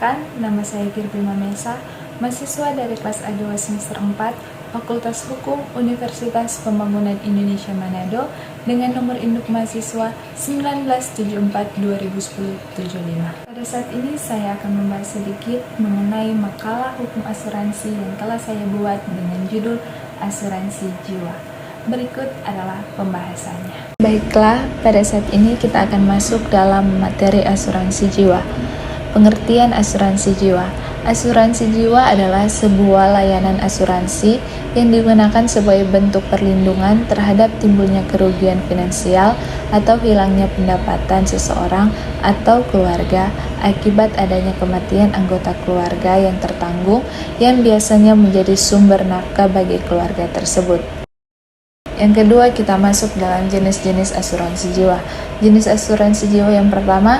Perkenalkan, nama saya Girby Mamesa, mahasiswa dari kelas A2 semester 4, Fakultas Hukum Universitas Pembangunan Indonesia Manado, dengan nomor induk mahasiswa 1974-2010-75. Pada saat ini saya akan membahas sedikit mengenai makalah hukum asuransi yang telah saya buat dengan judul Asuransi Jiwa. Berikut adalah pembahasannya. Baiklah, pada saat ini kita akan masuk dalam materi asuransi jiwa. Pengertian asuransi jiwa. Asuransi jiwa adalah sebuah layanan asuransi yang digunakan sebagai bentuk perlindungan terhadap timbulnya kerugian finansial atau hilangnya pendapatan seseorang atau keluarga akibat adanya kematian anggota keluarga yang tertanggung yang biasanya menjadi sumber nafkah bagi keluarga tersebut. Yang kedua, kita masuk dalam jenis-jenis asuransi jiwa. Jenis asuransi jiwa yang pertama,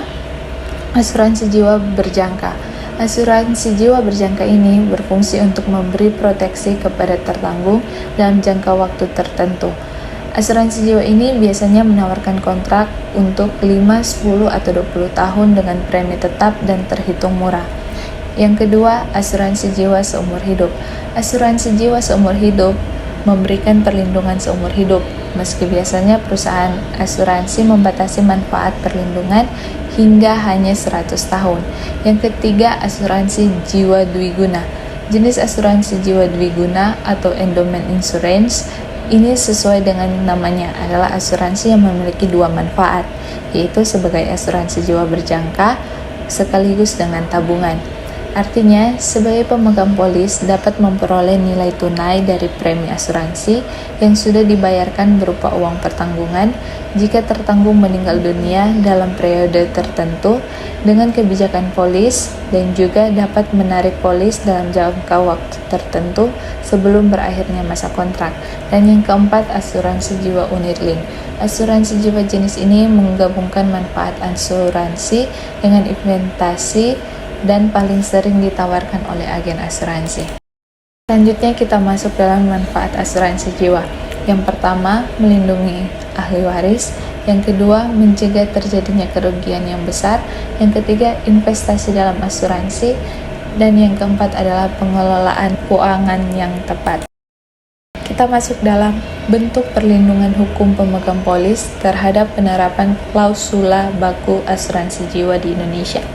asuransi jiwa berjangka. Asuransi jiwa berjangka ini berfungsi untuk memberi proteksi kepada tertanggung dalam jangka waktu tertentu. Asuransi jiwa ini biasanya menawarkan kontrak untuk 5, 10, atau 20 tahun dengan premi tetap dan terhitung murah. Yang kedua, asuransi jiwa seumur hidup. Asuransi jiwa seumur hidup memberikan perlindungan seumur hidup, meski biasanya perusahaan asuransi membatasi manfaat perlindungan hingga hanya 100 tahun. Yang ketiga, asuransi jiwa dwiguna. Jenis asuransi jiwa dwiguna atau endowment insurance ini sesuai dengan namanya adalah asuransi yang memiliki dua manfaat, yaitu sebagai asuransi jiwa berjangka sekaligus dengan tabungan. Artinya, sebagai pemegang polis dapat memperoleh nilai tunai dari premi asuransi yang sudah dibayarkan berupa uang pertanggungan jika tertanggung meninggal dunia dalam periode tertentu dengan kebijakan polis, dan juga dapat menarik polis dalam jangka waktu tertentu sebelum berakhirnya masa kontrak. Dan yang keempat, asuransi jiwa unit link. Asuransi jiwa jenis ini menggabungkan manfaat asuransi dengan investasi dan paling sering ditawarkan oleh agen asuransi. Selanjutnya kita masuk dalam manfaat asuransi jiwa. Yang pertama, melindungi ahli waris. Yang kedua, mencegah terjadinya kerugian yang besar. Yang ketiga, investasi dalam asuransi. Dan yang keempat adalah pengelolaan keuangan yang tepat. Kita masuk dalam bentuk perlindungan hukum pemegang polis terhadap penerapan klausula baku asuransi jiwa di Indonesia.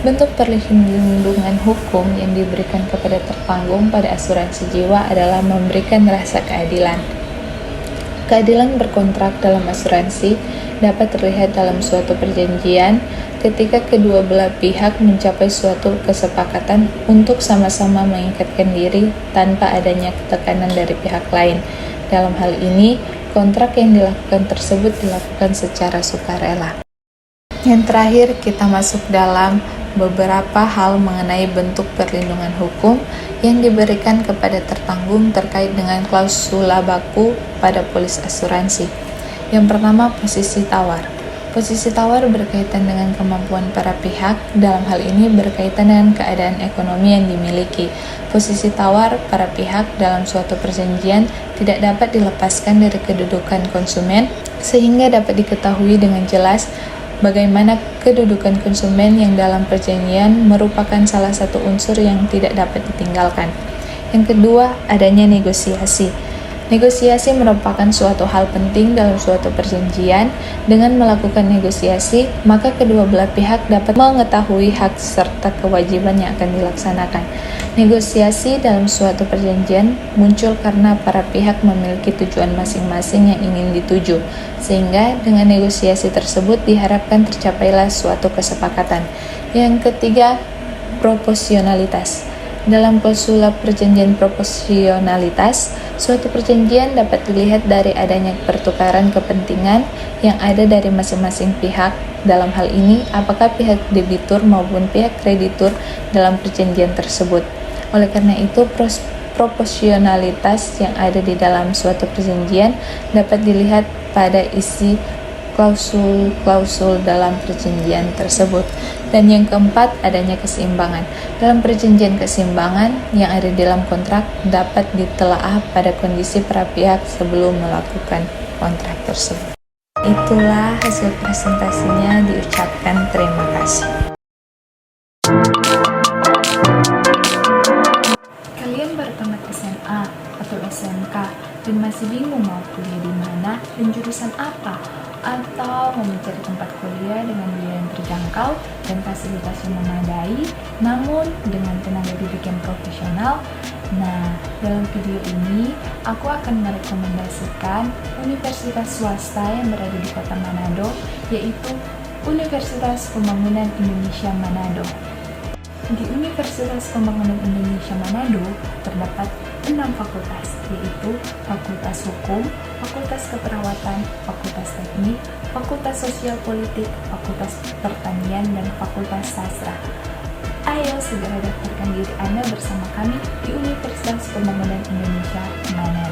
Bentuk perlindungan hukum yang diberikan kepada tertanggung pada asuransi jiwa adalah memberikan rasa keadilan. Keadilan berkontrak dalam asuransi dapat terlihat dalam suatu perjanjian ketika kedua belah pihak mencapai suatu kesepakatan untuk sama-sama mengikatkan diri tanpa adanya tekanan dari pihak lain. Dalam hal ini, kontrak yang dilakukan tersebut dilakukan secara sukarela. Yang terakhir, kita masuk dalam beberapa hal mengenai bentuk perlindungan hukum yang diberikan kepada tertanggung terkait dengan klausula baku pada polis asuransi. Yang pertama, posisi tawar. Posisi tawar berkaitan dengan kemampuan para pihak, dalam hal ini berkaitan dengan keadaan ekonomi yang dimiliki. Posisi tawar para pihak dalam suatu perjanjian tidak dapat dilepaskan dari kedudukan konsumen, sehingga dapat diketahui dengan jelas bagaimana kedudukan konsumen yang dalam perjanjian merupakan salah satu unsur yang tidak dapat ditinggalkan. Yang kedua, adanya negosiasi. Negosiasi merupakan suatu hal penting dalam suatu perjanjian. Dengan melakukan negosiasi, maka kedua belah pihak dapat mengetahui hak serta kewajiban yang akan dilaksanakan. Negosiasi dalam suatu perjanjian muncul karena para pihak memiliki tujuan masing-masing yang ingin dituju, sehingga dengan negosiasi tersebut diharapkan tercapailah suatu kesepakatan. Yang ketiga, proporsionalitas. Dalam klausula perjanjian proporsionalitas, suatu perjanjian dapat dilihat dari adanya pertukaran kepentingan yang ada dari masing-masing pihak. Dalam hal ini, apakah pihak debitur maupun pihak kreditur dalam perjanjian tersebut. Oleh karena itu, proporsionalitas yang ada di dalam suatu perjanjian dapat dilihat pada isi klausul-klausul dalam perjanjian tersebut. Dan yang keempat, adanya keseimbangan. Dalam perjanjian, keseimbangan yang ada di dalam kontrak dapat ditelaah pada kondisi para pihak sebelum melakukan kontrak tersebut. Itulah hasil presentasinya, diucapkan terima kasih. atau SMK dan masih bingung mau kuliah di mana dan jurusan apa, atau mau mencari tempat kuliah dengan biaya yang terjangkau dan fasilitas yang memadai, namun dengan tenaga didik yang profesional. Nah, dalam video ini aku akan merekomendasikan universitas swasta yang berada di Kota Manado, yaitu Universitas Pembangunan Indonesia Manado. Di Universitas Pembangunan Indonesia Manado terdapat 6 fakultas, yaitu Fakultas Hukum, Fakultas Keperawatan, Fakultas Teknik, Fakultas Sosial Politik, Fakultas Pertanian, dan Fakultas Sastra. Ayo segera daftarkan diri Anda bersama kami di Universitas Pembangunan Indonesia Manado.